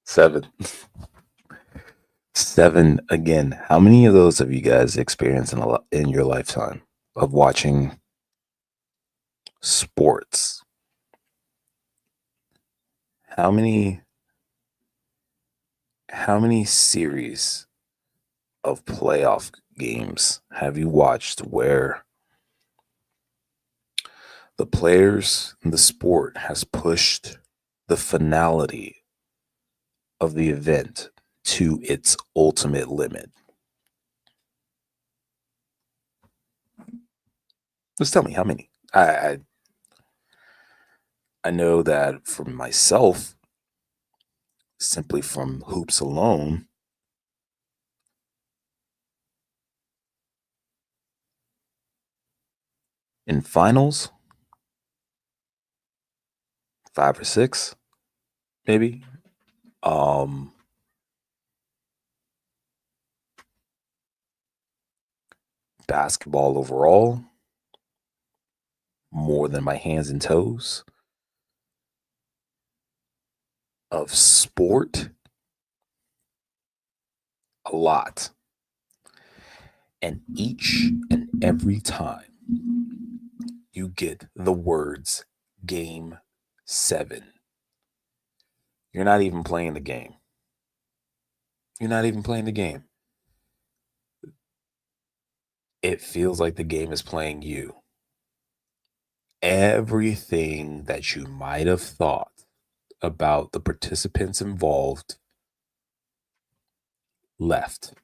Seven. Seven again. How many of those have you guys experienced in your lifetime of watching sports? How many series of playoff games have you watched where the players in the sport has pushed the finality of the event to its ultimate limit? Just tell me how many. I know that for myself, simply from hoops alone, in finals, 5 or 6, maybe. Basketball overall, more than my hands and toes. Of sport, a lot. And each and every time you get the words Game 7, you're not even playing the game. You're not even playing the game. It feels like the game is playing you. Everything that you might have thought about the participants involved left.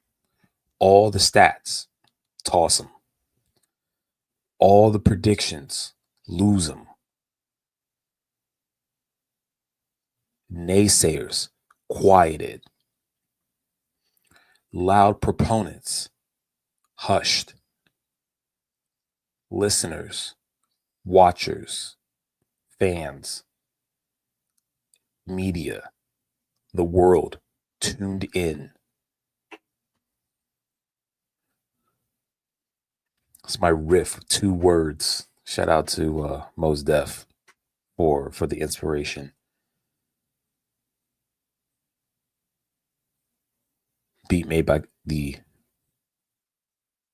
All the stats, toss them. All the predictions, lose them. Naysayers, quieted. Loud proponents, hushed. Listeners, watchers, fans, media, the world tuned in. It's my riff, 2 words. Shout out to Mos Def for the inspiration. Beat made by the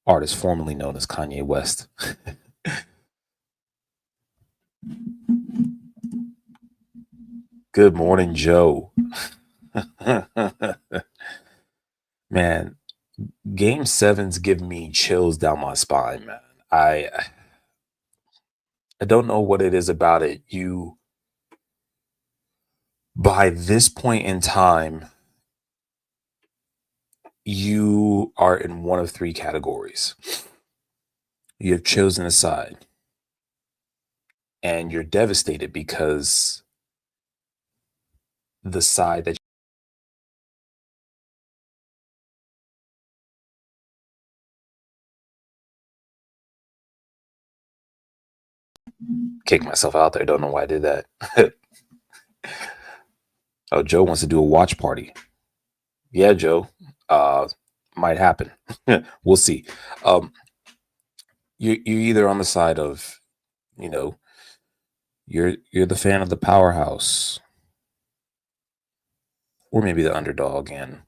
artist formerly known as Kanye West. Good morning, Joe. Man, Game 7's giving me chills down my spine, man. I don't know what it is about it. By this point in time, you are in one of 3 categories. You have chosen a side, and you're devastated because the side that kicked myself out there. Don't know why I did that. Oh, Joe wants to do a watch party. Yeah, Joe. Might happen. We'll see. You're either on the side of, you're the fan of the powerhouse, or maybe the underdog, and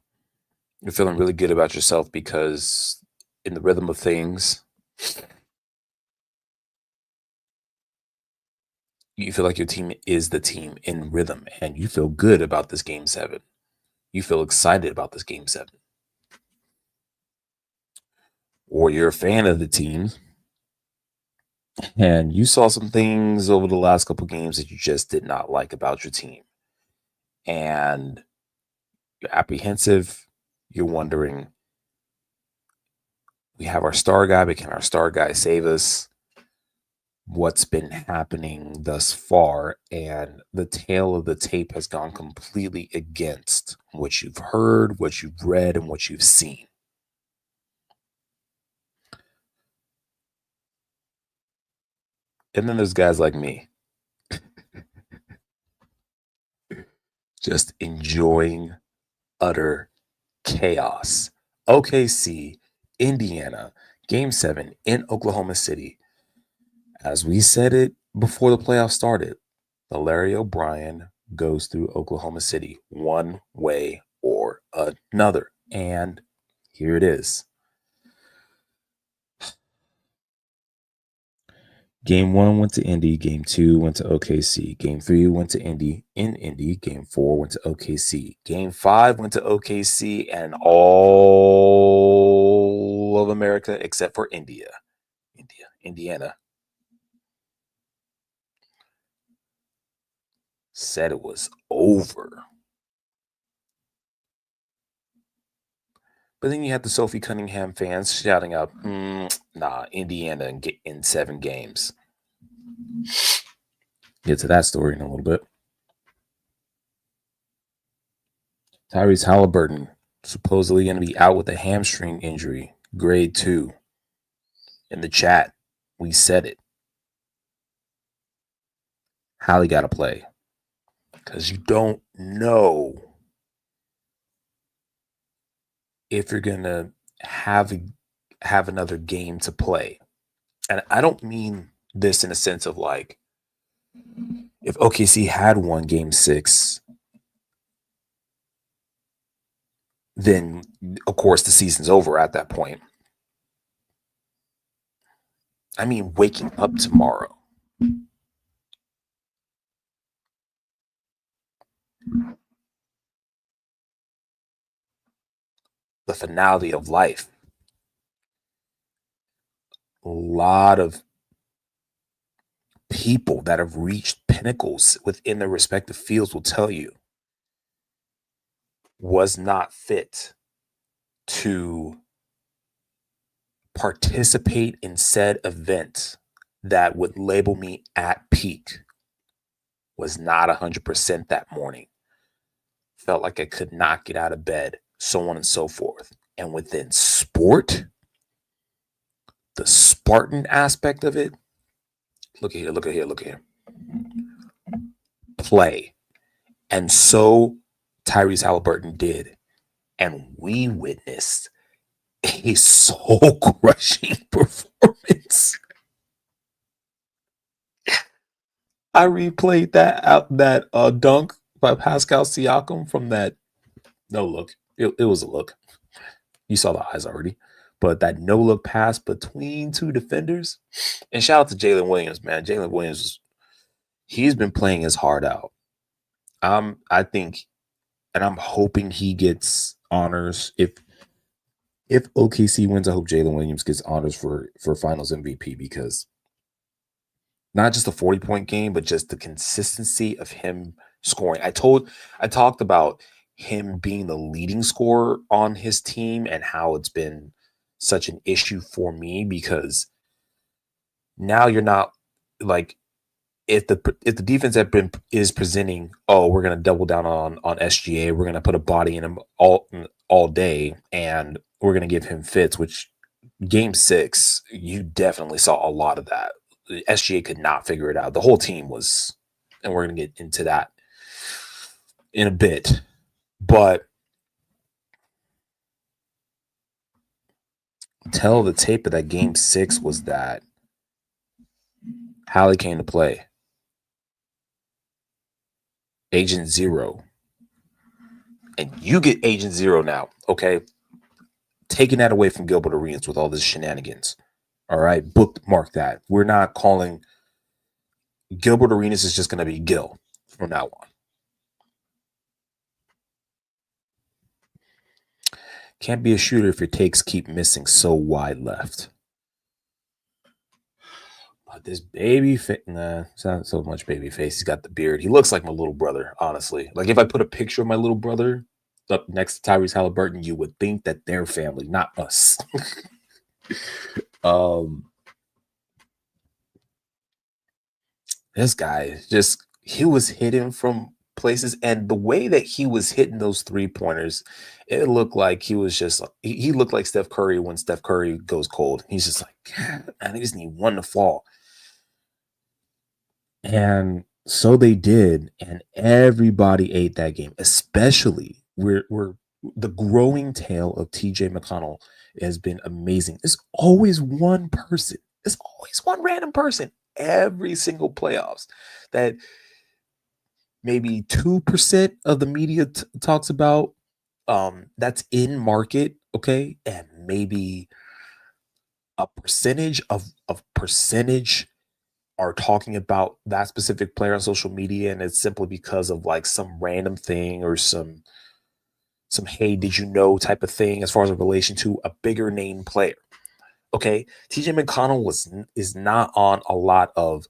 you're feeling really good about yourself because in the rhythm of things, you feel like your team is the team in rhythm and you feel good about this game 7. You feel excited about this game 7. Or you're a fan of the team and you saw some things over the last couple games that you just did not like about your team. And you're apprehensive. You're wondering, we have our star guy, but can our star guy save us? What's been happening thus far? And the tail of the tape has gone completely against what you've heard, what you've read, and what you've seen. And then there's guys like me, just enjoying utter chaos. OKC, Indiana, Game 7 in Oklahoma City. As we said it before the playoffs started, the Larry O'Brien goes through Oklahoma City one way or another. And here it is. Game 1 went to Indy. Game 2 went to OKC. Game 3 went to Indy in Indy. Game 4 went to OKC. Game 5 went to OKC and all of America except for Indiana said it was over. But then you had the Sophie Cunningham fans shouting out, nah, Indiana in 7 games. Get to that story in a little bit. Tyrese Halliburton supposedly going to be out with a hamstring injury, grade 2. In the chat, we said it. Hallie got to play because you don't know if you're going to have another game to play. And I don't mean this in a sense of like, if OKC had won game 6, then of course the season's over at that point. I mean, waking up tomorrow. The finality of life. A lot of people that have reached pinnacles within their respective fields will tell you was not fit to participate in said event that would label me at peak. Was not 100% that morning. Felt like I could not get out of bed, so on and so forth. And within sport, the Spartan aspect of it, look at here. Play. And so Tyrese Halliburton did. And we witnessed a soul-crushing performance. I replayed that dunk by Pascal Siakam from that no look. It was a look. You saw the eyes already. But that no-look pass between 2 defenders. And shout out to Jalen Williams, man. Jalen Williams, he's been playing his heart out. I think, and I'm hoping he gets honors. If OKC wins, I hope Jalen Williams gets honors for Finals MVP, because not just a 40-point game, but just the consistency of him scoring. I talked about him being the leading scorer on his team and how it's been such an issue for me, because now you're not like, if the defense is presenting, oh, we're going to double down on SGA, we're going to put a body in him all day, and we're going to give him fits, which game 6, you definitely saw a lot of that. SGA could not figure it out. The whole team was, and we're going to get into that in a bit. But tell the tape of that game 6 was that Hallie came to play. Agent Zero And you get Agent Zero now, okay? Taking that away from Gilbert Arenas with all this shenanigans. All right, bookmark that. We're not calling Gilbert Arenas is just going to be Gil from now on. Can't be a shooter if your takes keep missing so wide left. But this baby face, nah, it's not so much baby face. He's got the beard. He looks like my little brother, honestly. Like if I put a picture of my little brother up next to Tyrese Halliburton, you would think that they're family, not us. This guy he was hitting from places, and the way that he was hitting those 3-pointers, it looked like he was just he looked like Steph Curry when Steph Curry goes cold. He's just like, God, I just need one to fall. And so they did, and everybody ate that game, especially we're the growing tale of TJ McConnell has been amazing. There's always one person, there's always one random person every single playoffs that maybe 2% of the media talks about, that's in market, okay, and maybe a percentage of percentage are talking about that specific player on social media, and it's simply because of like some random thing or some hey, did you know type of thing as far as a relation to a bigger name player. Okay, TJ McConnell is not on a lot of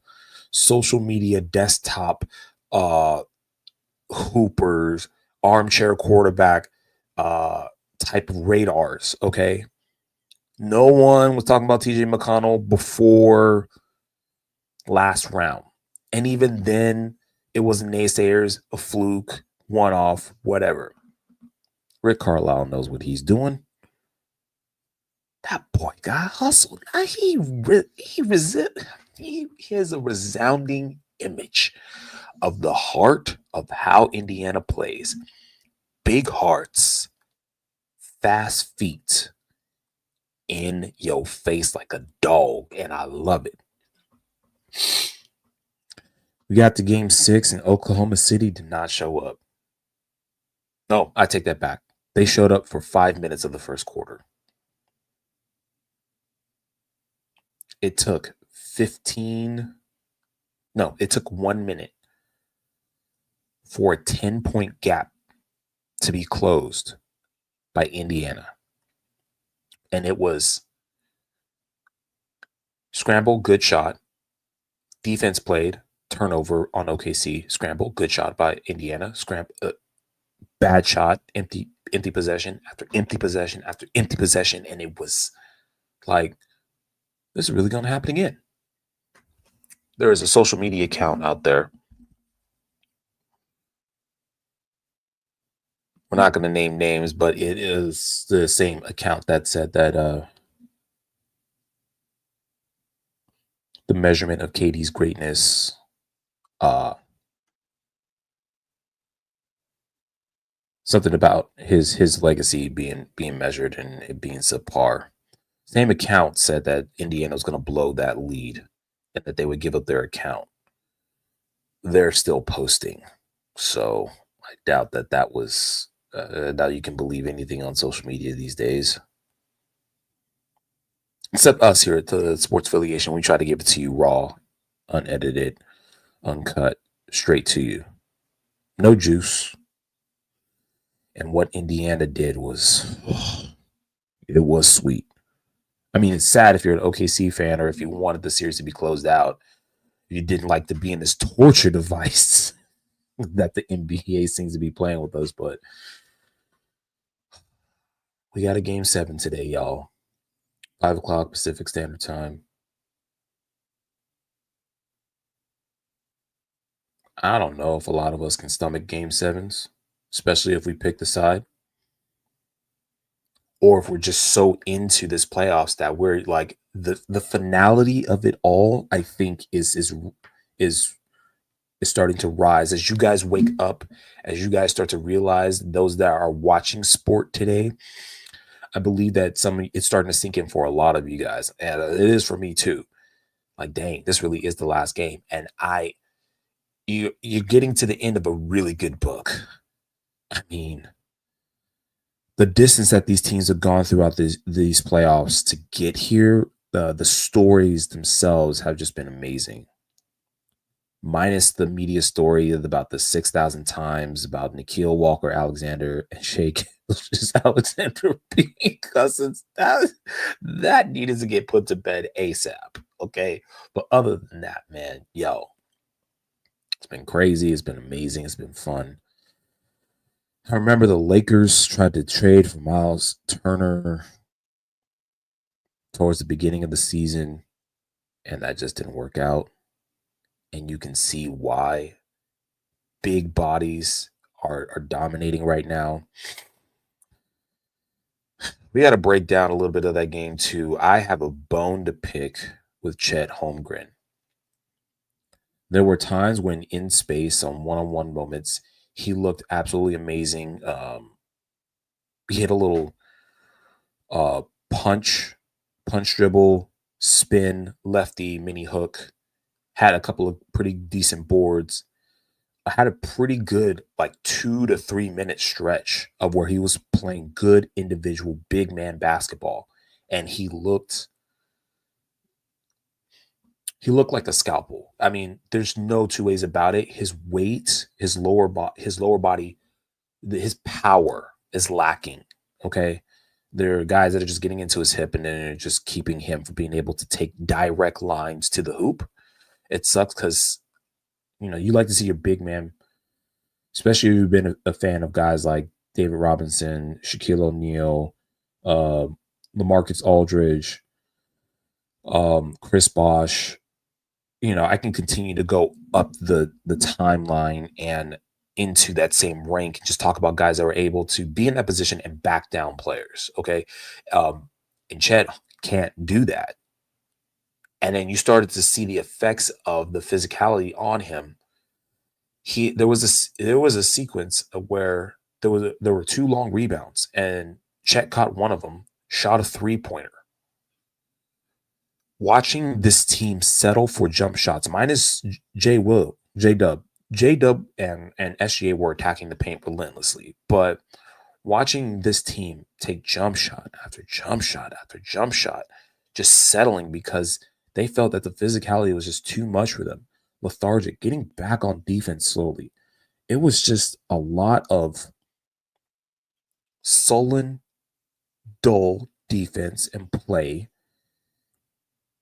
social media desktop hoopers, armchair quarterback type of radars. Okay, no one was talking about TJ McConnell before last round, and even then, it was naysayers, a fluke, one off, whatever. Rick Carlisle knows what he's doing. That boy got hustled. He has a resounding image of the heart of how Indiana plays. Big hearts, fast feet, in your face like a dog, and I love it. We got to game 6, and Oklahoma City did not show up. No, I take that back. They showed up for 5 minutes of the first quarter. It took 1 minute for a 10-point gap to be closed by Indiana. And it was scramble, good shot. Defense played, turnover on OKC, scramble, good shot by Indiana, bad shot, empty possession after empty possession after empty possession. And it was like, this is really going to happen again. There is a social media account out there. We're not going to name names, but it is the same account that said that the measurement of KD's greatness something about his legacy being measured and it being subpar. Same account said that Indiana was going to blow that lead and that they would give up their account. They're still posting, so I doubt that was now you can believe anything on social media these days. Except us here at the Sports Affiliation, we try to give it to you raw, unedited, uncut, straight to you. No juice. And what Indiana did was, it was sweet. I mean, it's sad if you're an OKC fan or if you wanted the series to be closed out. You didn't like to be in this torture device that the NBA seems to be playing with us, but we got a game 7 today, y'all. 5 o'clock Pacific Standard Time. I don't know if a lot of us can stomach game 7s, especially if we pick the side. Or if we're just so into this playoffs that we're like the finality of it all, I think is starting to rise as you guys wake up, as you guys start to realize, those that are watching sport today. I believe that it's starting to sink in for a lot of you guys, and it is for me too. Like, dang, this really is the last game, and you're getting to the end of a really good book. I mean, the distance that these teams have gone throughout these playoffs to get here, the stories themselves have just been amazing. Minus the media story about the 6,000 times about Nikhil Walker Alexander and Shake Alexander being cousins. That needed to get put to bed ASAP. Okay. But other than that, man, yo, it's been crazy. It's been amazing. It's been fun. I remember the Lakers tried to trade for Miles Turner towards the beginning of the season, and that just didn't work out. And you can see why big bodies are dominating right now. We got to break down a little bit of that game too. I have a bone to pick with Chet Holmgren. There were times when in space on one-on-one moments, he looked absolutely amazing. He hit a little uh, punch dribble, spin, lefty, mini hook, had a couple of pretty decent boards. I had a pretty good like 2 to 3 minute stretch of where he was playing good individual big man basketball, and he looked like a scalpel. I mean, there's no two ways about it. His weight, his lower body, his power is lacking. Okay. There are guys that are just getting into his hip and then they're just keeping him from being able to take direct lines to the hoop. It sucks because, you like to see your big man, especially if you've been a fan of guys like David Robinson, Shaquille O'Neal, uh, LaMarcus Aldridge, Chris Bosh. I can continue to go up the timeline and into that same rank and just talk about guys that were able to be in that position and back down players. Okay. And Chet can't do that. And then you started to see the effects of the physicality on him. There was a sequence of where there were 2 long rebounds and Chet caught one of them, shot a 3-pointer. Watching this team settle for jump shots, minus J-Dub. J-Dub and SGA were attacking the paint relentlessly, but watching this team take jump shot after jump shot after jump shot, just settling because they felt that the physicality was just too much for them. Lethargic, getting back on defense slowly. It was just a lot of sullen, dull defense and play.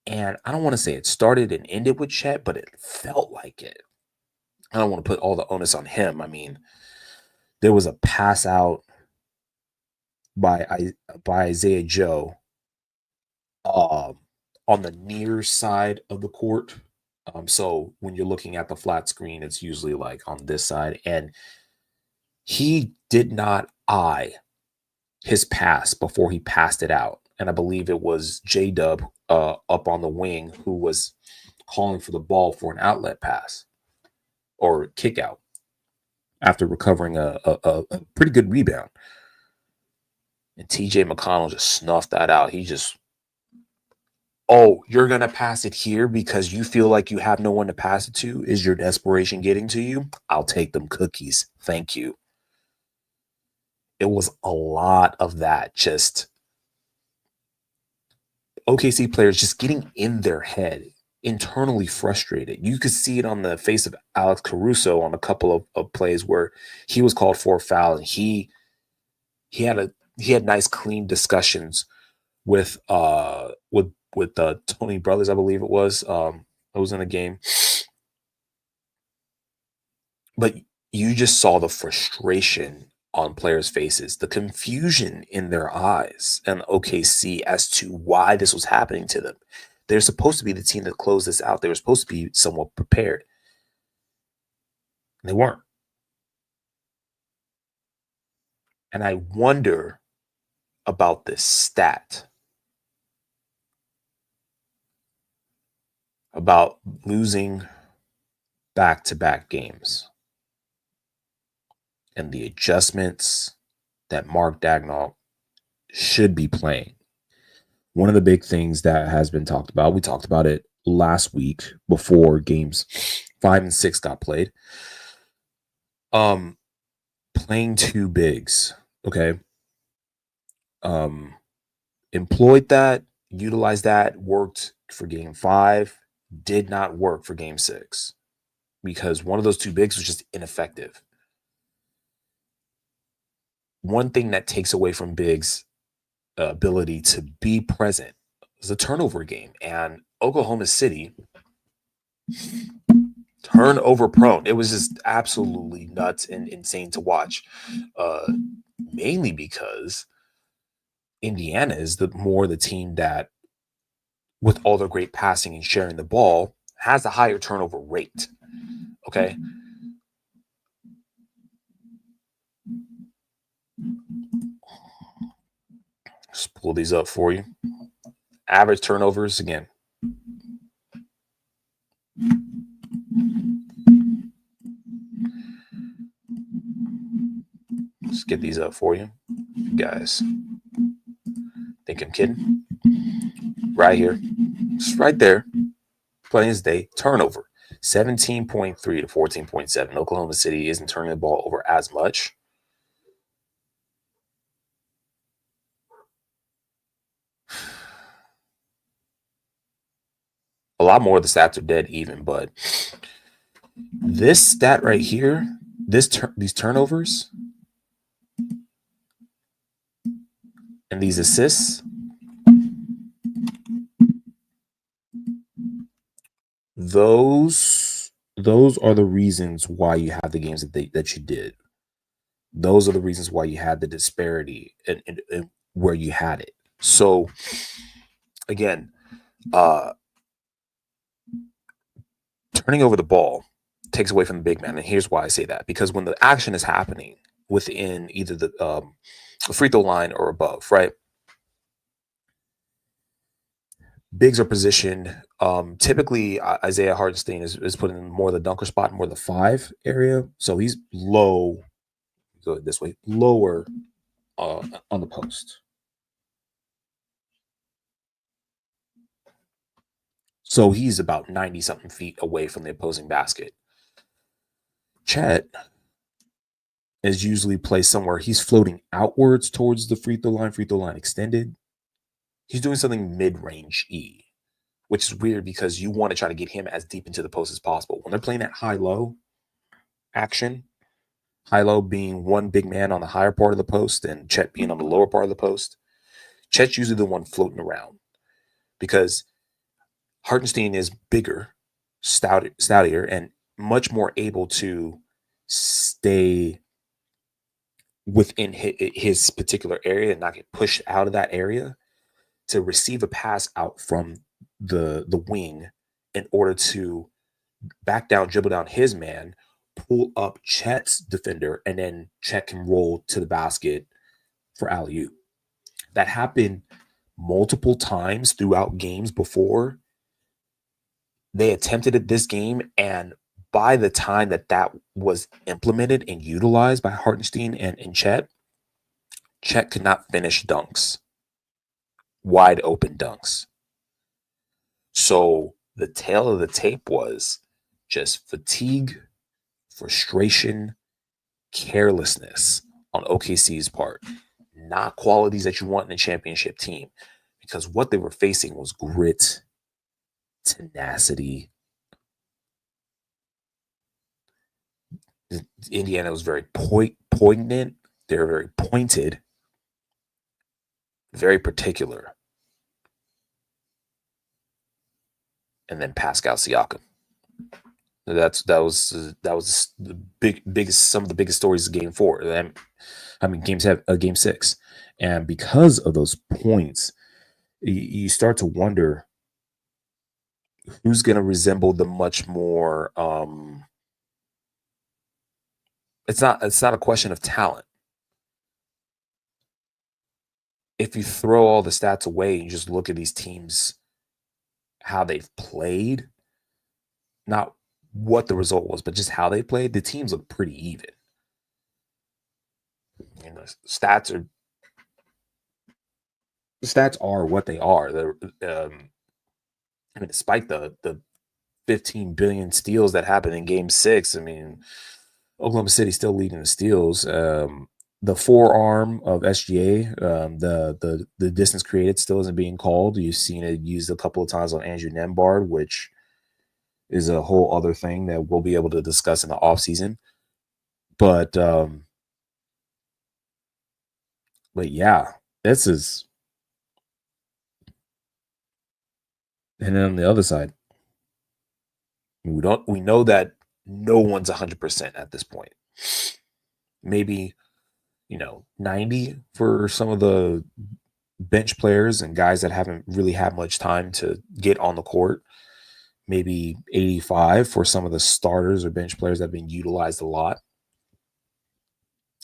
And I don't want to say it started and ended with Chet, but it felt like it. I don't want to put all the onus on him. I mean, there was a pass out by Isaiah Joe on the near side of the court. So when you're looking at the flat screen, it's usually like on this side. And he did not eye his pass before he passed it out. And I believe it was J-Dub up on the wing who was calling for the ball for an outlet pass or kick out after recovering a pretty good rebound. And TJ McConnell just snuffed that out. He just, oh, you're going to pass it here because you feel like you have no one to pass it to? Is your desperation getting to you? I'll take them cookies. Thank you. It was a lot of that, just OKC players just getting in their head, internally frustrated. You could see it on the face of Alex Caruso on a couple of plays where he was called for a foul, and he had nice clean discussions with Tony Brothers, I believe it was. I was in a game, but you just saw the frustration on players' faces, the confusion in their eyes, and OKC as to why this was happening to them. They're supposed to be the team that closed this out. They were supposed to be somewhat prepared. They weren't. And I wonder about this stat about losing back-to-back games and the adjustments that Mark Daigneault should be playing. One of the big things that has been talked about, we talked about it last week before games 5 and 6 got played. Playing 2 bigs, okay? employed that, utilized that, worked for game 5, did not work for game 6 because one of those two bigs was just ineffective. One thing that takes away from bigs' ability to be present is a turnover game, and Oklahoma City turnover prone. It was just absolutely nuts and insane to watch, mainly because Indiana is the team that, with all their great passing and sharing the ball, has a higher turnover rate. Okay. Just pull these up for you. Average turnovers again. Let's get these up for you. You guys think I'm kidding? Right here. It's right there. Plain as day. Turnover. 17.3 to 14.7. Oklahoma City isn't turning the ball over as much. A lot more of the stats are dead even, but this stat right here, these turnovers and these assists, those are the reasons why you have the games that you did. Those are the reasons why you had the disparity and where you had it. So again, turning over the ball takes away from the big man, and here's why I say that: because when the action is happening within either the free throw line or above, right? Bigs are positioned. Typically, Isaiah Hartenstein is put in more of the dunker spot, more the 5 area. So he's low, go this way, lower on the post. So he's about 90 something feet away from the opposing basket. Chet is usually placed somewhere. He's floating outwards towards the free throw line extended. He's doing something mid-range E, which is weird because you want to try to get him as deep into the post as possible. When they're playing that high-low action, high-low being one big man on the higher part of the post and Chet being on the lower part of the post, Chet's usually the one floating around because Hartenstein is bigger, stoutier, and much more able to stay within his particular area and not get pushed out of that area to receive a pass out from the wing in order to back down, dribble down his man, pull up Chet's defender, and then Chet can roll to the basket for alley-oop. That happened multiple times throughout games before. They attempted it this game, and by the time that was implemented and utilized by Hartenstein and Chet could not finish dunks, wide open dunks. So the tail of the tape was just fatigue, frustration, carelessness on OKC's part. Not qualities that you want in a championship team, because what they were facing was grit, tenacity. Indiana was very poignant. They were very pointed, very particular. And then Pascal Siakam. That was the biggest, some of the biggest stories of Game 4. I mean, Game 6, and because of those points, you start to wonder who's going to resemble the much more. It's not a question of talent. If you throw all the stats away and just look at these teams, how they've played, not what the result was, but just how they played, the teams look pretty even. You know, stats are what they are. I mean, despite the 15 billion steals that happened in Game 6, I mean, Oklahoma City still leading the steals. the forearm of SGA, the distance created still isn't being called. You've seen it used a couple of times on Andrew Nembhard, which is a whole other thing that we'll be able to discuss in the offseason. But yeah, this is. And then on the other side, we know that no one's 100% at this point. Maybe 90 for some of the bench players and guys that haven't really had much time to get on the court. Maybe 85 for some of the starters or bench players that have been utilized a lot.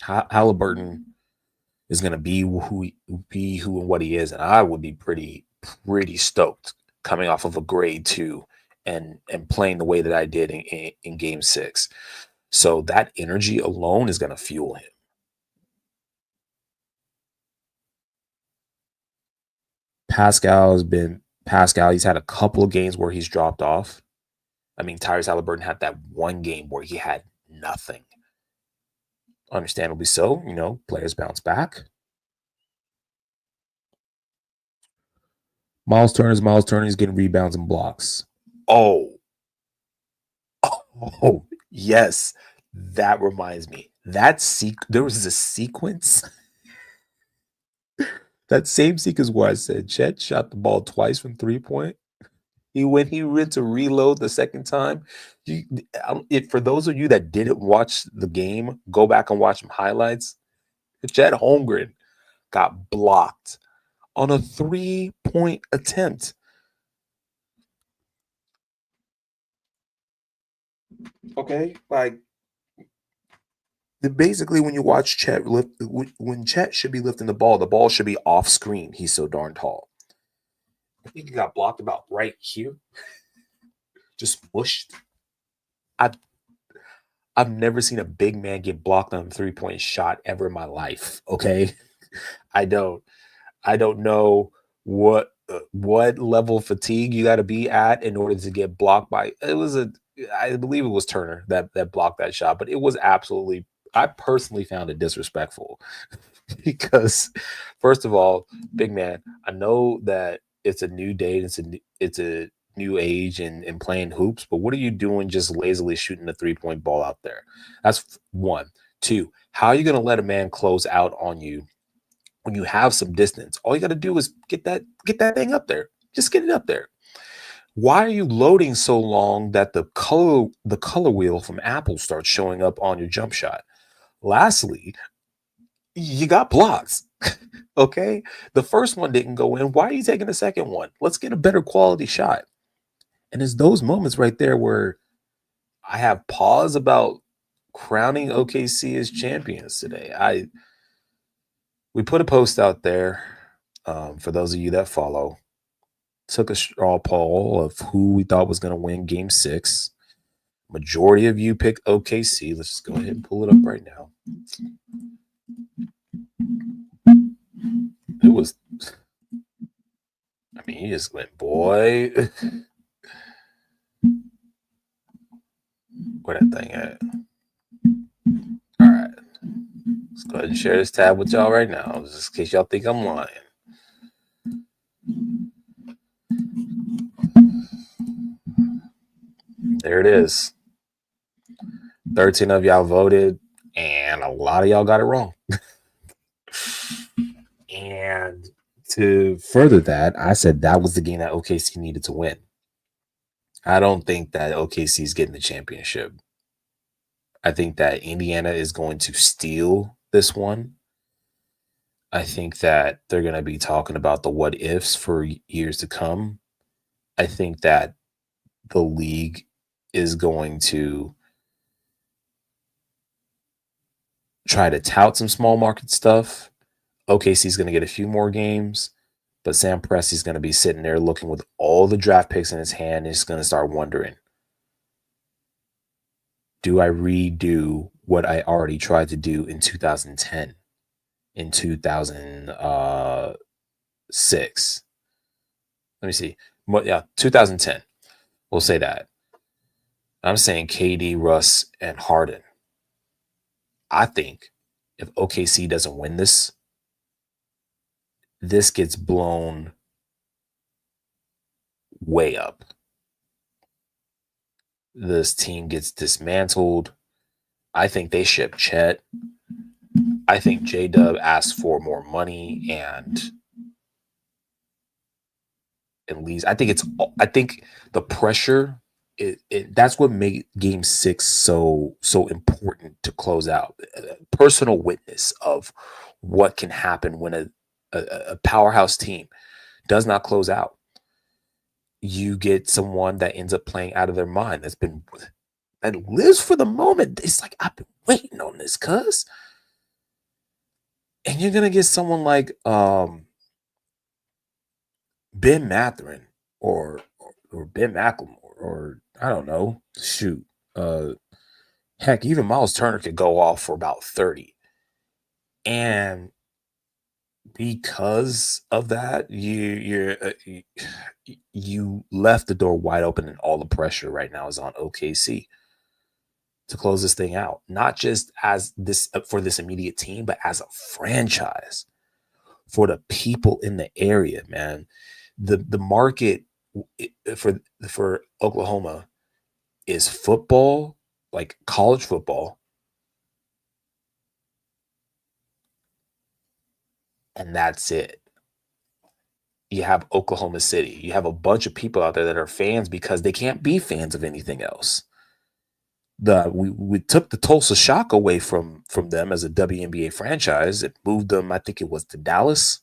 Halliburton is going to be who and what he is, and I would be pretty stoked coming off of a grade 2 and playing the way that I did in game 6. So that energy alone is going to fuel him. Pascal. He's had a couple of games where he's dropped off. I mean, Tyrese Halliburton had that one game where he had nothing. Understandably so, players bounce back. Miles Turner is getting rebounds and blocks. Oh, yes. That reminds me. There was a sequence. That same sequence where I said Chet shot the ball twice from 3-point. When he went to reload the second time, for those of you that didn't watch the game, go back and watch some highlights. Chet Holmgren got blocked on a 3-point attempt. Okay, basically when you watch Chet when Chet should be lifting the ball should be off screen. He's so darn tall. I think he got blocked about right here. Just pushed. I've never seen a big man get blocked on a 3-point shot ever in my life. Okay, I don't know what level of fatigue you got to be at in order to get blocked by. I believe it was Turner that blocked that shot, but it was absolutely. I personally found it disrespectful because, first of all, big man, I know that it's a new day, it's a new age in playing hoops, but what are you doing just lazily shooting a 3-point ball out there? That's one. Two, how are you going to let a man close out on you when you have some distance? All you got to do is get that thing up there. Just get it up there. Why are you loading so long that the color wheel from Apple starts showing up on your jump shot? Lastly, you got blocks. Okay? The first one didn't go in. Why are you taking the second one? Let's get a better quality shot. And it's those moments right there where I have pause about crowning OKC as champions today. We put a post out there for those of you that follow. Took a straw poll of who we thought was going to win game 6. Majority of you picked OKC. Let's just go ahead and pull it up right now. It was, I mean, he just went, boy. Where that thing at? All right. Let's go ahead and share this tab with y'all right now, just in case y'all think I'm lying. There it is. 13 of y'all voted, and a lot of y'all got it wrong. And to further that, I said that was the game that OKC needed to win. I don't think that OKC is getting the championship. I think that Indiana is going to steal this one. I think that they're going to be talking about the what ifs for years to come. I think that the league is going to try to tout some small market stuff. OKC is going to get a few more games, but Sam Presti's going to be sitting there looking with all the draft picks in his hand and he's going to start wondering, do I redo what I already tried to do in 2010, in 2006? Let me see. Yeah, 2010. We'll say that. I'm saying KD, Russ, and Harden. I think if OKC doesn't win this, this gets blown way up. This team gets dismantled. I think they ship Chet. I think J-Dub asked for more money and leaves. I think the pressure that's what made game 6 so important to close out. Personal witness of what can happen when a powerhouse team does not close out. You get someone that ends up playing out of their mind, that lives for the moment. It's like, I've been waiting on this, cuz. And you're gonna get someone like Ben Matherin or Ben McLemore, or I don't know. Shoot. Heck, even Miles Turner could go off for about 30. And because of that, you left the door wide open, and all the pressure right now is on OKC to close this thing out. Not just as this for this immediate team, but as a franchise, for the people in the area, man. The market for Oklahoma is football, like college football, and that's it. You have Oklahoma City. You have a bunch of people out there that are fans because they can't be fans of anything else. We took the Tulsa Shock away from them as a WNBA franchise. It moved them, I think it was to Dallas.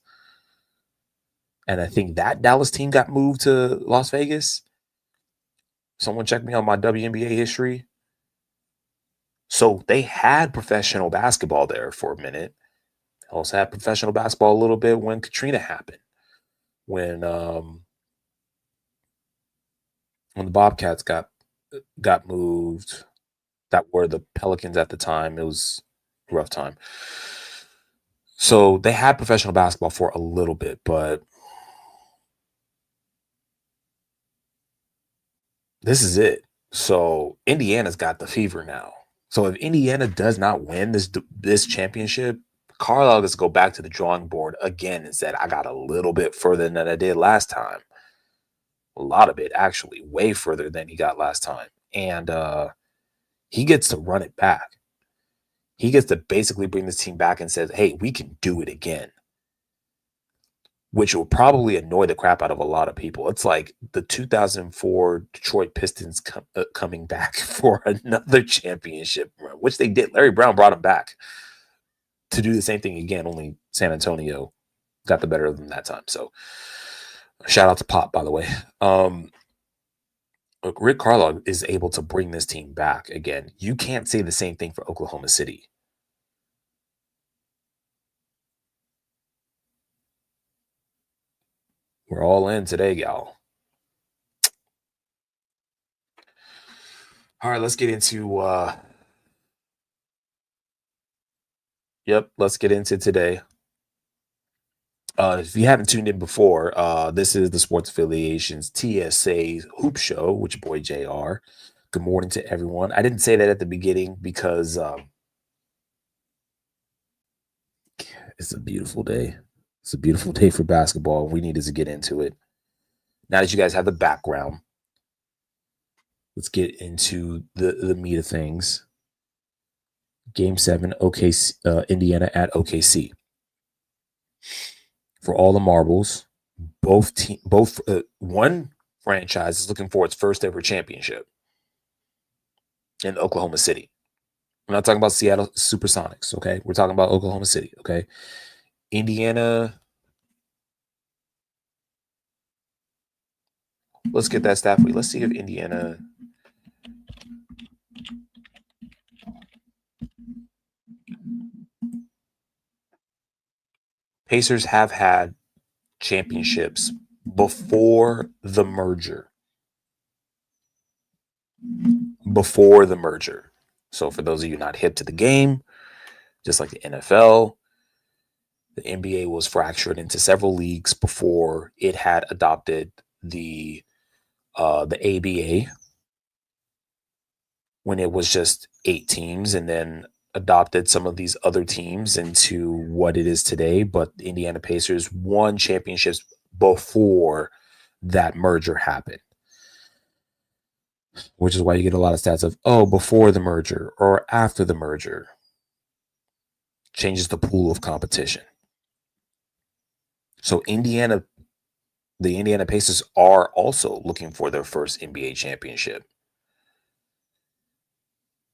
And I think that Dallas team got moved to Las Vegas. Someone check me on my WNBA history. So they had professional basketball there for a minute. They also had professional basketball a little bit when Katrina happened. When the Bobcats got moved, that were the Pelicans at the time. It was a rough time. So they had professional basketball for a little bit, but this is it. So Indiana's got the fever now. So if Indiana does not win this championship, Carlisle gets to go back to the drawing board again and said, I got a little bit further than I did last time. A lot of it, actually, way further than he got last time. And he gets to run it back. He gets to basically bring this team back and says, hey, we can do it again, which will probably annoy the crap out of a lot of people. It's like the 2004 Detroit Pistons coming back for another championship run, which they did. Larry Brown brought them back to do the same thing again, only San Antonio got the better of them that time. So shout out to Pop, by the way. Look, Rick Carlisle is able to bring this team back again. You can't say the same thing for Oklahoma City. We're all in today, y'all. All right, let's get into let's get into today. If you haven't tuned in before, this is the Sports Affiliation's TSA Hoop Show, with your boy JR. Good morning to everyone. I didn't say that at the beginning because it's a beautiful day. It's a beautiful day for basketball. We needed to get into it. Now that you guys have the background, let's get into the meat of things. Game 7, Indiana at OKC. For all the marbles, one franchise is looking for its first ever championship in Oklahoma City. We're not talking about Seattle Supersonics, okay? We're talking about Oklahoma City, okay? Indiana. Let's get that stat for you. Let's see if Indiana. Pacers have had championships before the merger. Before the merger. So for those of you not hip to the game, just like the NFL, the NBA was fractured into several leagues before it had adopted the ABA, when it was just 8 teams, and then adopted some of these other teams into what it is today, but the Indiana Pacers won championships before that merger happened, which is why you get a lot of stats of, oh, before the merger or after the merger. Changes the pool of competition. So the Indiana Pacers are also looking for their first NBA championship.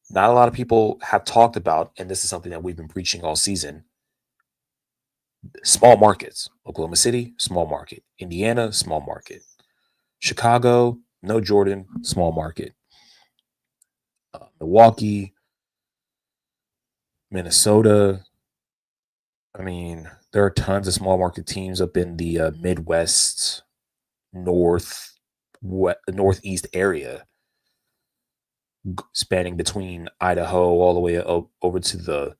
Not a lot of people have talked about, and this is something that we've been preaching all season, small markets. Oklahoma City, small market. Indiana, small market. Chicago, no Jordan, small market. Milwaukee, Minnesota. I mean, there are tons of small market teams up in the Midwest, Northeast area, spanning between Idaho all the way over to the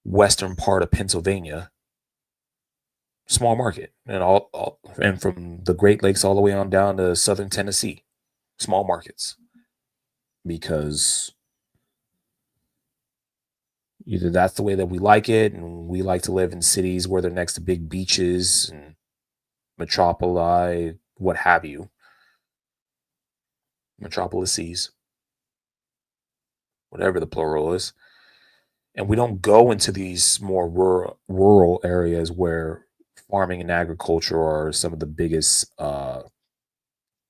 western part of Pennsylvania. Small market, and from the Great Lakes all the way on down to southern Tennessee. Small markets, because either that's the way that we like it, and we like to live in cities where they're next to big beaches and metropoli, what have you, metropolises, whatever the plural is. And we don't go into these more rural areas where farming and agriculture are some of the biggest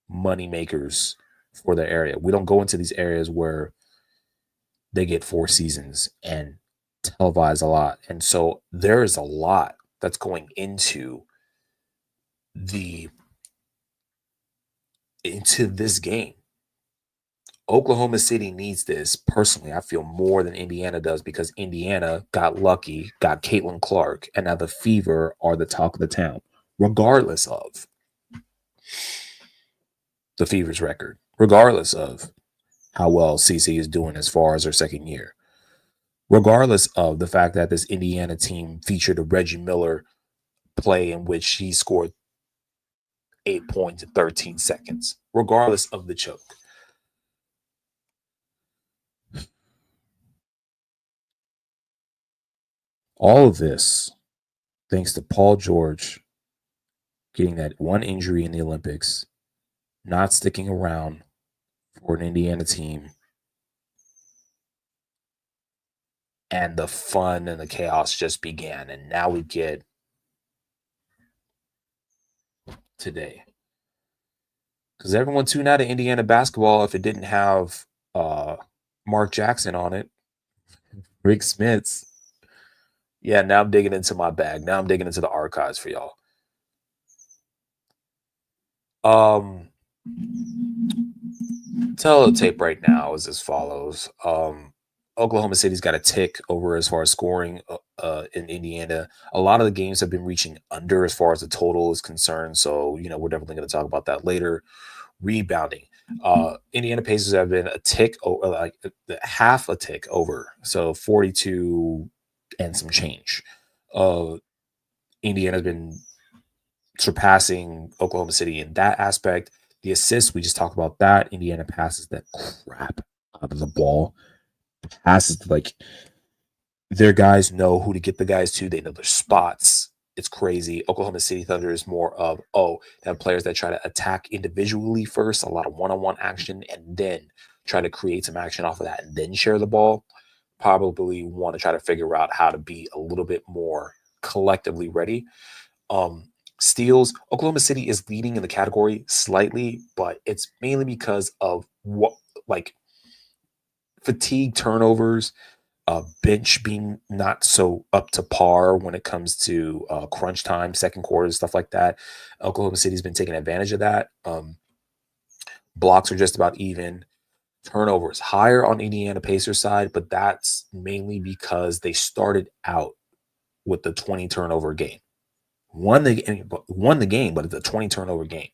money makers for the area. We don't go into these areas where they get 4 seasons and televise a lot. And so there is a lot that's going into this game. Oklahoma City needs this, personally, I feel, more than Indiana does, because Indiana got lucky, got Caitlin Clark, and now the Fever are the talk of the town, regardless of the Fever's record, regardless of how well CC is doing as far as her second year, regardless of the fact that this Indiana team featured a Reggie Miller play in which he scored 8 points in 13 seconds, regardless of the choke. All of this, thanks to Paul George getting that one injury in the Olympics, not sticking around for an Indiana team, and the fun and the chaos just began. And now we get today. Because everyone tuned out of Indiana basketball if it didn't have Mark Jackson on it, Rick Smits. Yeah, now I'm digging into my bag. Now I'm digging into the archives for y'all. Tape right now is as follows. Oklahoma City's got a tick over as far as scoring in Indiana. A lot of the games have been reaching under as far as the total is concerned. So, we're definitely going to talk about that later. Rebounding. Indiana Pacers have been a tick, like half a tick over. So 42 and some change. Indiana's been surpassing Oklahoma City in that aspect. The assists, we just talked about that. Indiana passes the crap out of the ball. Passes, like, their guys know who to get the guys to. They know their spots. It's crazy. Oklahoma City Thunder is more of, they have players that try to attack individually first, a lot of one-on-one action, and then try to create some action off of that and then share the ball. Probably want to try to figure out how to be a little bit more collectively ready. Steals, Oklahoma City is leading in the category slightly, but it's mainly because of fatigue, turnovers, bench being not so up to par when it comes to crunch time, second quarter, stuff like that. Oklahoma City's been taking advantage of that. Blocks are just about even. Turnovers higher on Indiana Pacers side, but that's mainly because they started out with the 20 turnover game. Won the game, but it's a 20 turnover game.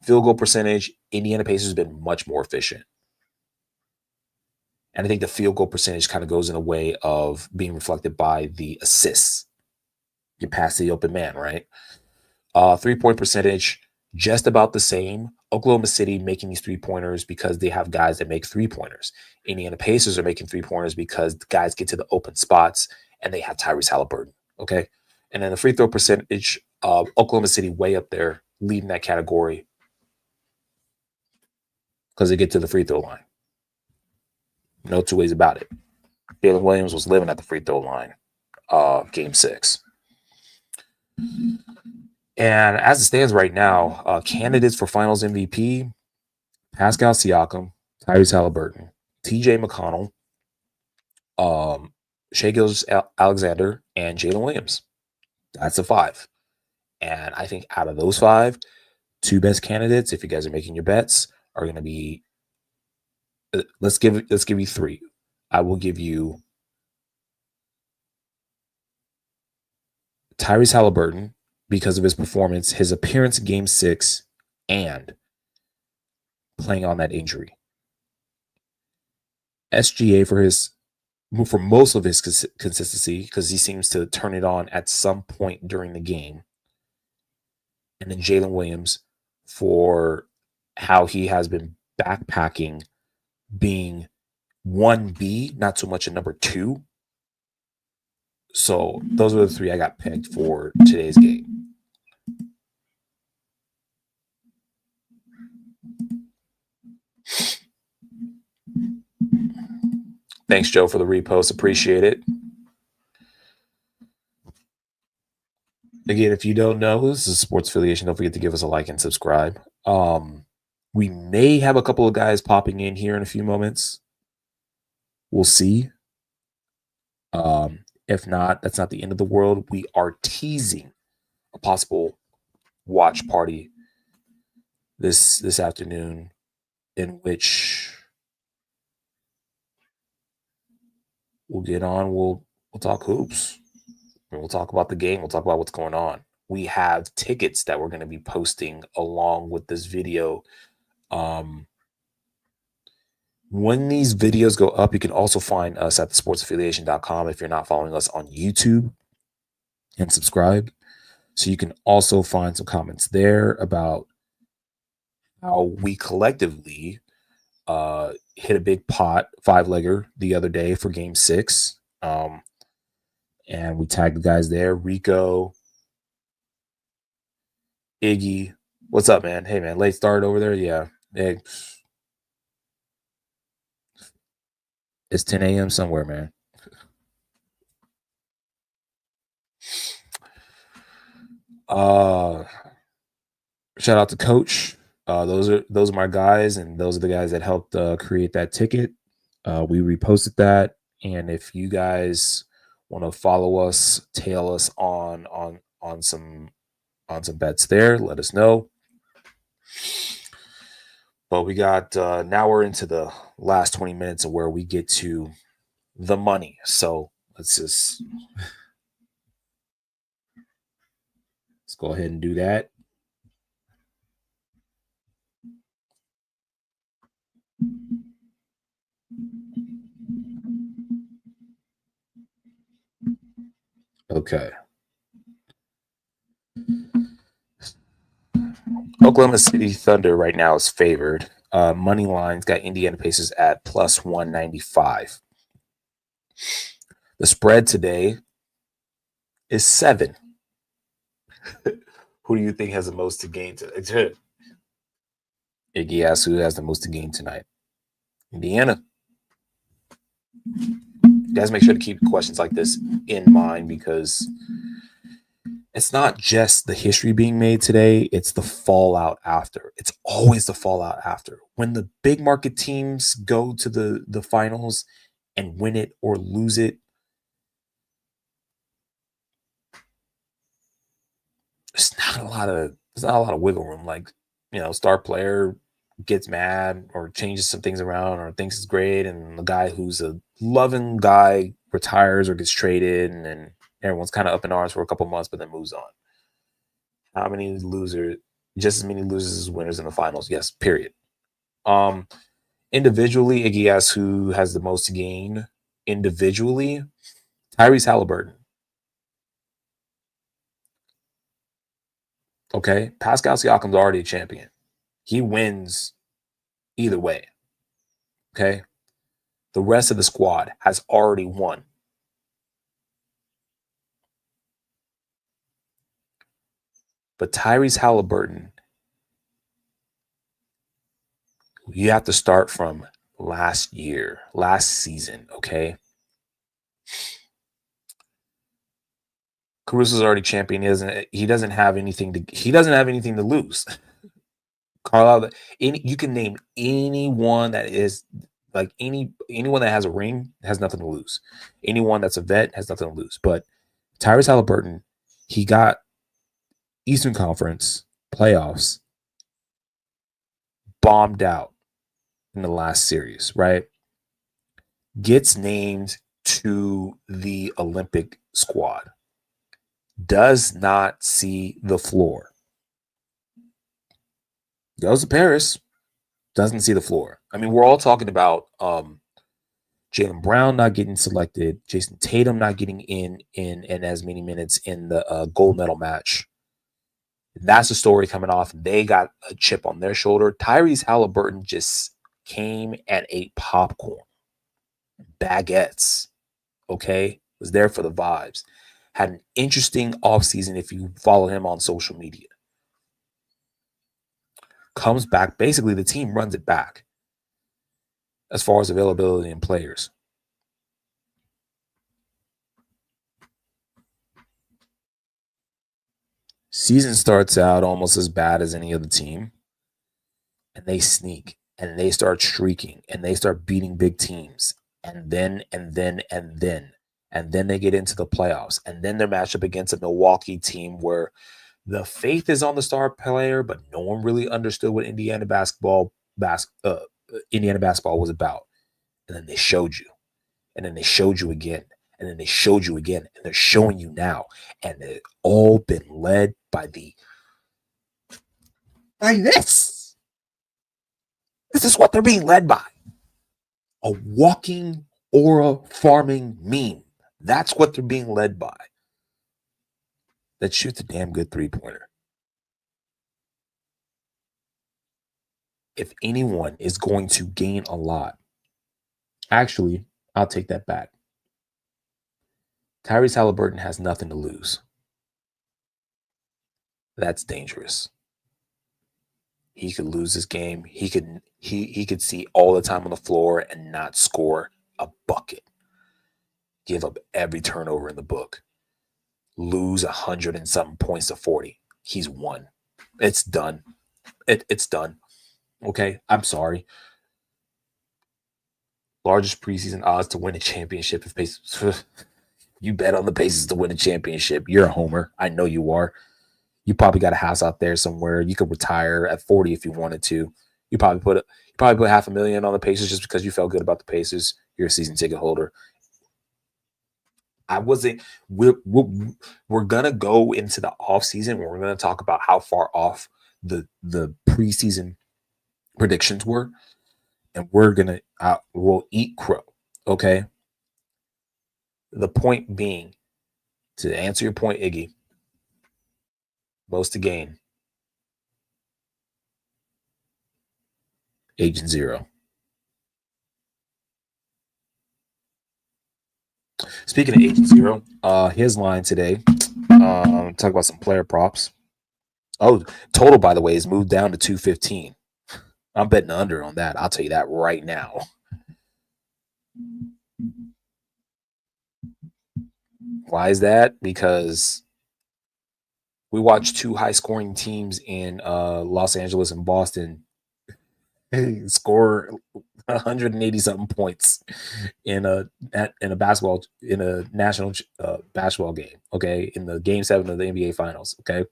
Field goal percentage, Indiana Pacers have been much more efficient. And I think the field goal percentage kind of goes in a way of being reflected by the assists. You pass the open man, right? 3-point percentage, just about the same. Oklahoma City making these 3-pointers because they have guys that make 3-pointers. Indiana Pacers are making 3-pointers because the guys get to the open spots and they have Tyrese Halliburton. Okay. And then the free throw percentage of Oklahoma City way up there, leading that category because they get to the free throw line. No two ways about it. Jalen Williams was living at the free throw line, game 6. And as it stands right now, candidates for Finals MVP: Pascal Siakam, Tyrese Halliburton, T.J. McConnell, Shai Gilgeous-Alexander, and Jalen Williams. That's a 5. And I think out of those 5, 2 best candidates, if you guys are making your bets, are going to be. Let's give you 3. I will give you Tyrese Halliburton because of his performance, his appearance in Game 6, and playing on that injury. SGA for most of his consistency, because he seems to turn it on at some point during the game. And then Jalen Williams for how he has been backpacking, being 1B, not so much a number 2. So those are the 3 I got picked for today's game. Thanks, Joe, for the repost. Appreciate it. Again, if you don't know, this is a sports affiliation. Don't forget to give us a like and subscribe. We may have a couple of guys popping in here in a few moments. We'll see. If not, that's not the end of the world. We are teasing a possible watch party this afternoon in which we'll get on. We'll talk hoops. We'll talk about the game. We'll talk about what's going on. We have tickets that we're going to be posting along with this video. When these videos go up, you can also find us at thesportsaffiliation.com if you're not following us on YouTube, and subscribe. So you can also find some comments there about how we collectively hit a big pot 5-legger the other day for Game 6. And we tagged the guys there. Rico, Iggy. What's up, man? Hey, man, late start over there? Yeah. Hey. It's 10 a.m. somewhere, man. Shout out to Coach. Those are my guys, and those are the guys that helped create that ticket. We reposted that, and if you guys want to follow us, tail us on some bets there, let us know. But we got now we're into the last 20 minutes of where we get to the money. So let's go ahead and do that. Okay. Oklahoma City Thunder right now is favored. Money line's got Indiana Pacers at plus 195. The spread today is 7. Who do you think has the most to gain today? Iggy asks who has the most to gain tonight. Indiana. You guys make sure to keep questions like this in mind, because it's not just the history being made today, it's the fallout after. It's always the fallout after. When the big market teams go to the finals and win it or lose it, there's not a lot of wiggle room. Like, star player gets mad or changes some things around or thinks it's great, and the guy who's a loving guy retires or gets traded, and then everyone's kind of up in arms for a couple months, but then moves on. How many losers? Just as many losers as winners in the finals. Yes, period. Individually, Iggy asks who has the most to gain. Individually, Tyrese Halliburton. Okay, Pascal Siakam's already a champion. He wins either way. Okay. The rest of the squad has already won. But Tyrese Halliburton, you have to start from last season, okay? Caruso's already champion. He doesn't have anything to lose. Carlisle, you can name anyone that is like anyone that has a ring has nothing to lose. Anyone that's a vet has nothing to lose. But Tyrese Halliburton, he got Eastern Conference playoffs bombed out in the last series, right? Gets named to the Olympic squad. Does not see the floor. Goes to Paris. Doesn't see the floor. I mean, we're all talking about Jaylen Brown not getting selected, Jason Tatum not getting in as many minutes in the gold medal match. That's the story coming off. They got a chip on their shoulder. Tyrese Halliburton just came and ate popcorn, baguettes, okay? Was there for the vibes. Had an interesting offseason if you follow him on social media. Comes back. Basically, the team runs it back as far as availability and players. Season starts out almost as bad as any other team. And they sneak and they start streaking and they start beating big teams. And then they get into the playoffs. And then they're matched up against a Milwaukee team where the faith is on the star player, but no one really understood what Indiana basketball was about. And then they showed you. And then they showed you again. And then they showed you again. And they're showing you now. And it's all been led by this. This is what they're being led by. A walking aura farming meme. That's what they're being led by. That shoots a damn good three-pointer. If anyone is going to gain a lot, actually, I'll take that back. Tyrese Halliburton has nothing to lose. That's dangerous. He could lose this game. He could see all the time on the floor and not score a bucket. Give up every turnover in the book. Lose 100 and something points to 40. He's won. It's done. It's done. Okay, I'm sorry. Largest preseason odds to win a championship. If Pacers, you bet on the Pacers to win a championship, you're a homer. I know you are. You probably got a house out there somewhere. You could retire at 40 if you wanted to. You probably put $500,000 on the Pacers just because you felt good about the Pacers. You're a season ticket holder. I wasn't. We're gonna go into the off season. We're gonna talk about how far off the preseason predictions were, and we'll eat crow. Okay. The point being, to answer your point, Iggy, most to gain. Agent Zero. Speaking of Agent Zero, his line today, talk about some player props. Oh, total, by the way, is moved down to 215. I'm betting under on that. I'll tell you that right now. Why is that? Because we watched two high-scoring teams in Los Angeles and Boston score 180 something points in a national basketball game. Okay, in the Game 7 of the NBA Finals. Okay,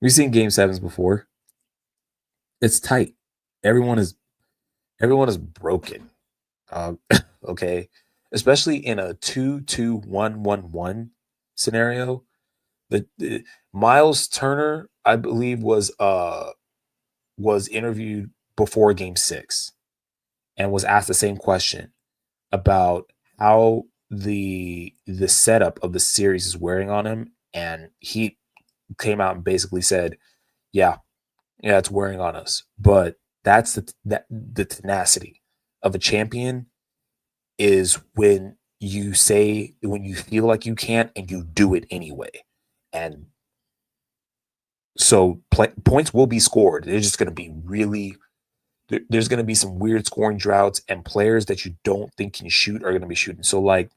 we've seen Game 7s before. It's tight. Everyone is broken. Okay, especially in a 2-2-1-1-1 scenario. The Miles Turner, I believe, was interviewed before Game 6 and was asked the same question about how the setup of the series is wearing on him, and he came out and basically said, "Yeah, Yeah, it's wearing on us. But that's the tenacity of a champion is when you feel like you can't and you do it anyway. And so points will be scored. They're just going to be there's going to be some weird scoring droughts, and players that you don't think can shoot are going to be shooting. So, like,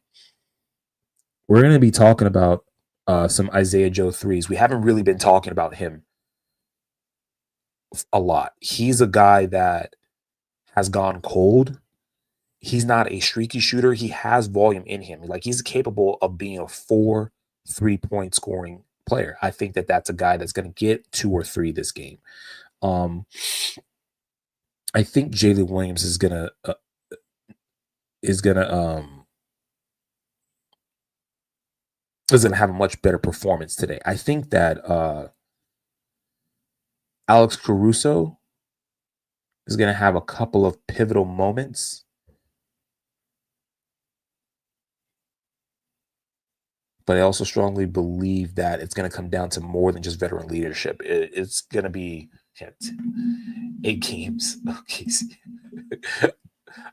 we're going to be talking about some Isaiah Joe threes. We haven't really been talking about him a lot. He's a guy that has gone cold. He's not a streaky shooter. He has volume in him. Like, he's capable of being a 4 3-point scoring player. I think that that's a guy that's going to get 2 or 3 this game. I think Jalen Williams is gonna have a much better performance today. I think that Alex Caruso is gonna have a couple of pivotal moments, but I also strongly believe that it's gonna come down to more than just veteran leadership. It's gonna be 8 games.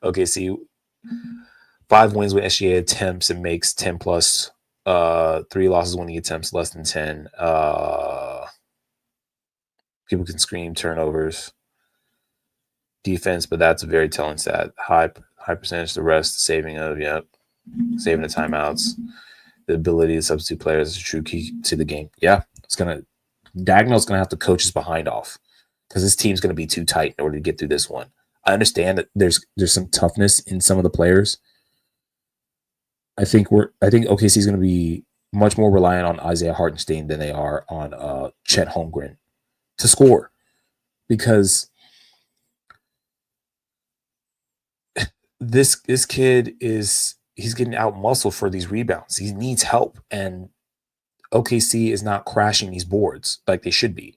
Okay, see, 5 wins with SGA attempts and makes 10 plus. 3 losses when he attempts less than 10. People can scream turnovers. Defense, but that's a very telling stat. High percentage to rest, saving the timeouts. The ability to substitute players is a true key to the game. Yeah, Dagnall's gonna have to coach his behind off because this team's gonna be too tight in order to get through this one. I understand that there's some toughness in some of the players. I think OKC is going to be much more reliant on Isaiah Hartenstein than they are on Chet Holmgren to score, because this kid he's getting out muscle for these rebounds. He needs help, and OKC is not crashing these boards like they should be.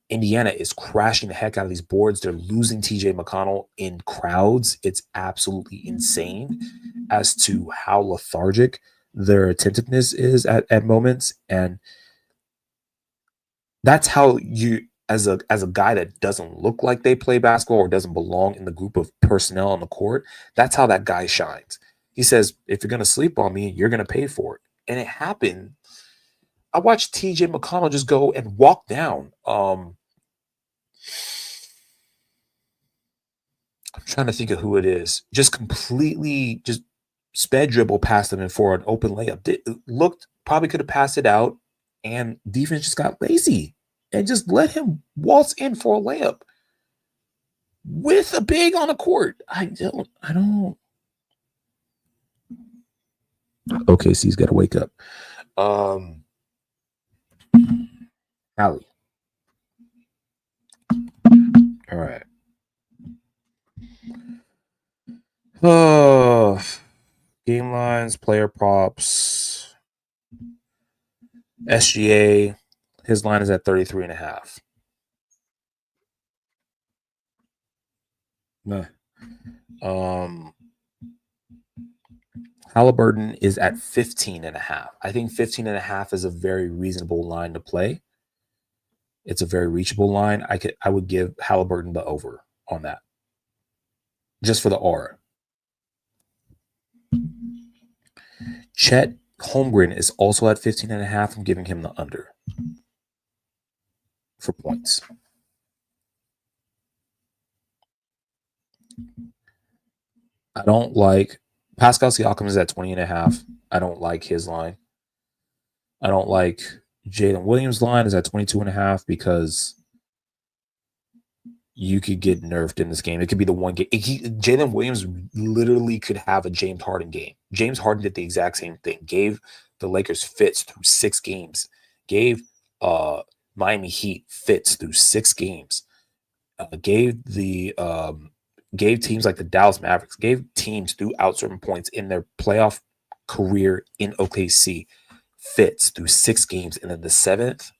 Indiana is crashing the heck out of these boards. They're losing TJ McConnell in crowds. It's absolutely insane as to how lethargic their attentiveness is at moments. And that's how you, as a guy that doesn't look like they play basketball or doesn't belong in the group of personnel on the court, that's how that guy shines. He says, if you're going to sleep on me, you're going to pay for it. And it happened. I watched TJ McConnell just go and walk down. I'm trying to think of who it is. Just completely just sped dribble past him and for an open layup. Probably could have passed it out, and defense just got lazy and just let him waltz in for a layup with a big on the court. I don't. OKC's got to wake up. Allie. All right. Game lines, player props. SGA, his line is at 33.5. Halliburton is at 15.5. I think 15.5 is a very reasonable line to play. It's a very reachable line. I would give Halliburton the over on that, just for the aura. Chet Holmgren is also at 15.5. I'm giving him the under for points. I don't like Pascal Siakam is at 20.5. I don't like his line. I don't like Jalen Williams' line is at 22.5 because you could get nerfed in this game. It could be the one game. Jalen Williams literally could have a James Harden game. James Harden did the exact same thing. Gave the Lakers fits through 6 games. Gave Miami Heat fits through 6 games. Gave teams like the Dallas Mavericks, gave teams throughout certain points in their playoff career in OKC fits through 6 games. And then the 7th,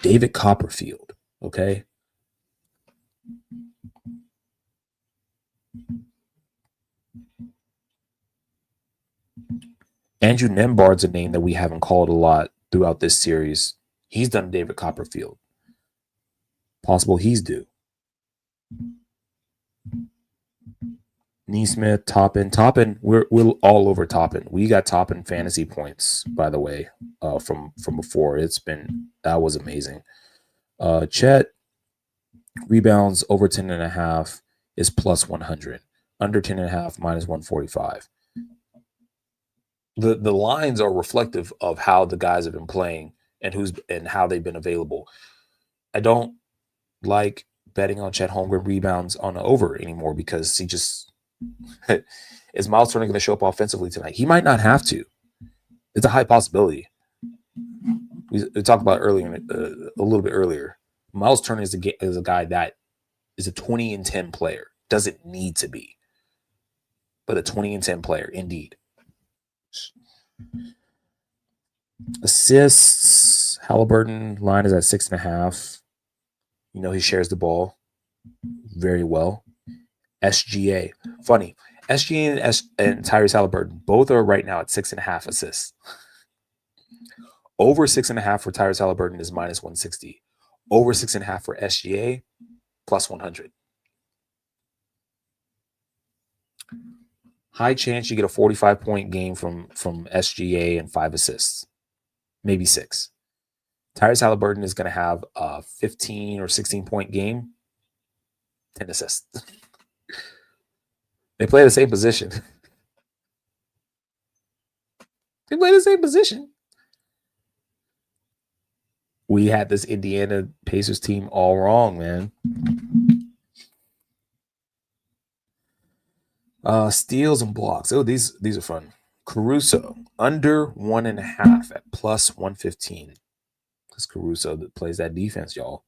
David Copperfield, okay? Andrew Nembhard's a name that we haven't called a lot throughout this series. He's done David Copperfield. Possible he's due. Neesmith, Toppin. We're all over Toppin. We got Toppin fantasy points, by the way, from before. That was amazing. Chet rebounds over 10.5 is plus 100. Under 10.5 minus 145. The lines are reflective of how the guys have been playing and how they've been available. I don't like betting on Chet Holmgren rebounds on the over anymore because he just is Miles Turner going to show up offensively tonight? He might not have to. It's a high possibility. We talked about earlier, a little bit earlier. Miles Turner is a guy that is a 20 and 10 player. Doesn't need to be, but a 20 and 10 player indeed. Assists, Halliburton line is at 6.5. You know he shares the ball very well. SGA, funny. SGA and Tyrese Halliburton both are right now at 6.5 assists. Over 6.5 for Tyrese Halliburton is minus 160. Over 6.5 for SGA, plus 100. High chance you get a 45-point game from SGA and 5 assists, maybe 6. Tyrese Halliburton is going to have a 15 or 16-point game, 10 assists. They play the same position. They play the same position. We had this Indiana Pacers team all wrong, man. Steals and blocks. Oh, these are fun. Caruso, under 1.5 at plus 115. It's Caruso that plays that defense, y'all.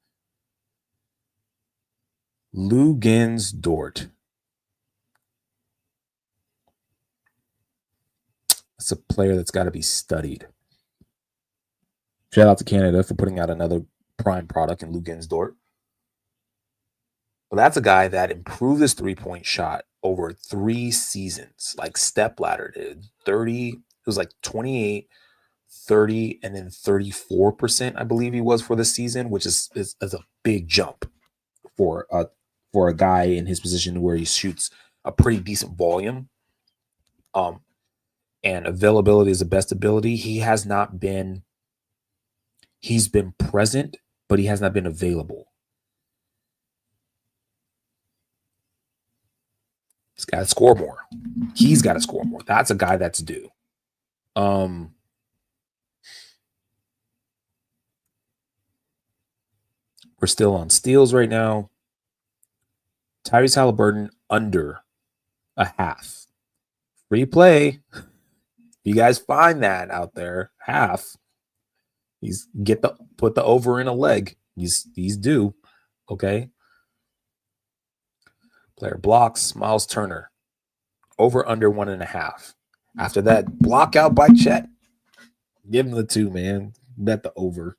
Lugens Dort. It's a player that's got to be studied. Shout out to Canada for putting out another prime product in Lugens Dort. But that's a guy that improved his three-point shot over 3 seasons, like step ladder did. 30, it was like 28, 30, and then 34%, I believe he was for the season, which is a big jump for a guy in his position where he shoots a pretty decent volume. And availability is the best ability. He's been present, but he has not been available. He's got to score more. He's got to score more. That's a guy that's due. We're still on steals right now. Tyrese Halliburton under 0.5. Free play. You guys find that out there, half. Put the over in a leg. He's due. Okay. Player blocks, Miles Turner. Over under 1.5. After that, block out by Chet. Give him the 2, man. Bet the over.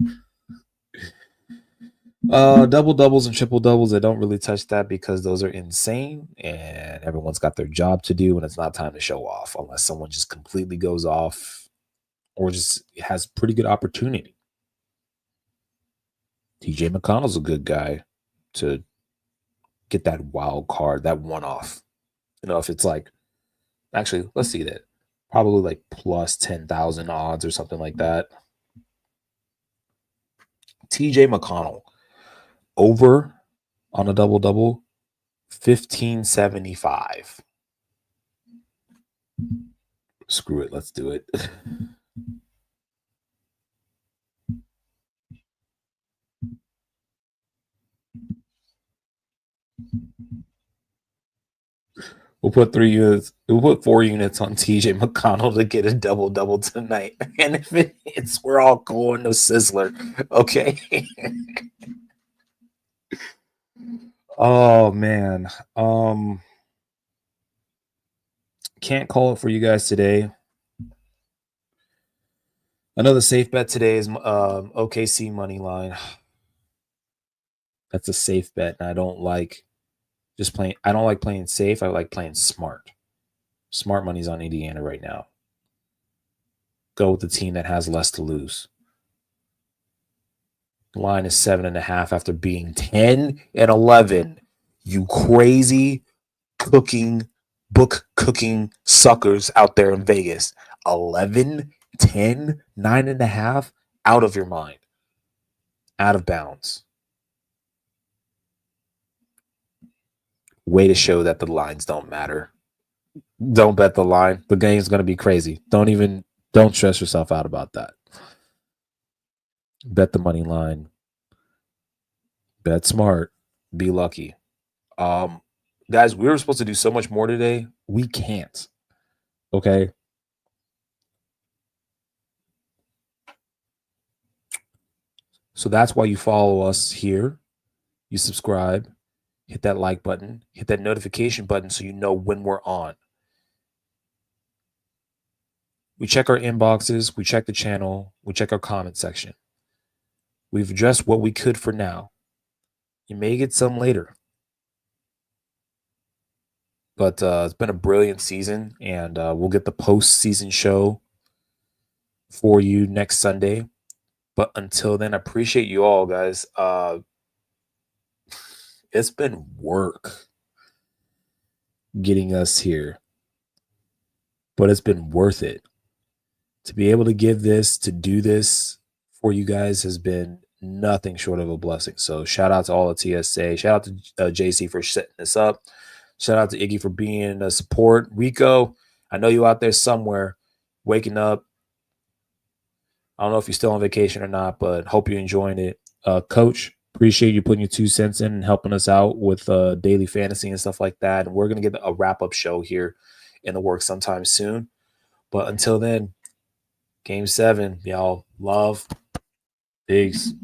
Double doubles and triple doubles. I don't really touch that because those are insane and everyone's got their job to do and it's not time to show off unless someone just completely goes off or just has pretty good opportunity. TJ McConnell's a good guy to get that wild card, that one-off. You know, if it's like, actually, let's see that. Probably like plus 10,000 odds or something like that. TJ McConnell. Over on a double-double, 1575. Screw it. Let's do it. We'll put 3 units. We'll put 4 units on TJ McConnell to get a double-double tonight. And if it hits, we're all going to Sizzler. Okay. Oh man. Can't call it for you guys today. Another safe bet today is OKC money line. That's a safe bet, and I don't like playing safe. I like playing smart. Smart money's on Indiana right now. Go with the team that has less to lose. The line is 7.5 after being 10 and 11. You crazy book cooking suckers out there in Vegas. 11, 10, 9.5, out of your mind. Out of bounds. Way to show that the lines don't matter. Don't bet the line. The game's going to be crazy. Don't stress yourself out about that. Bet the money line. Bet smart. Be lucky. Guys, we were supposed to do so much more today. We can't. Okay. So that's why you follow us here. You subscribe, hit that like button, hit that notification button so you know when we're on. We check our inboxes, we check the channel, we check our comment section. We've addressed what we could for now. You may get some later. But it's been a brilliant season, and we'll get the post-season show for you next Sunday. But until then, I appreciate you all, guys. It's been work getting us here, but it's been worth it. To be able to do this for you guys has been nothing short of a blessing. So shout out to all the TSA. Shout out to JC for setting this up. Shout out to Iggy for being a support. Rico, I know you out there somewhere waking up. I don't know if you're still on vacation or not, but hope you're enjoying it. Coach, appreciate you putting your 2 cents in and helping us out with daily fantasy and stuff like that. And we're going to get a wrap-up show here in the works sometime soon. But until then, Game 7, y'all. Love. Peace.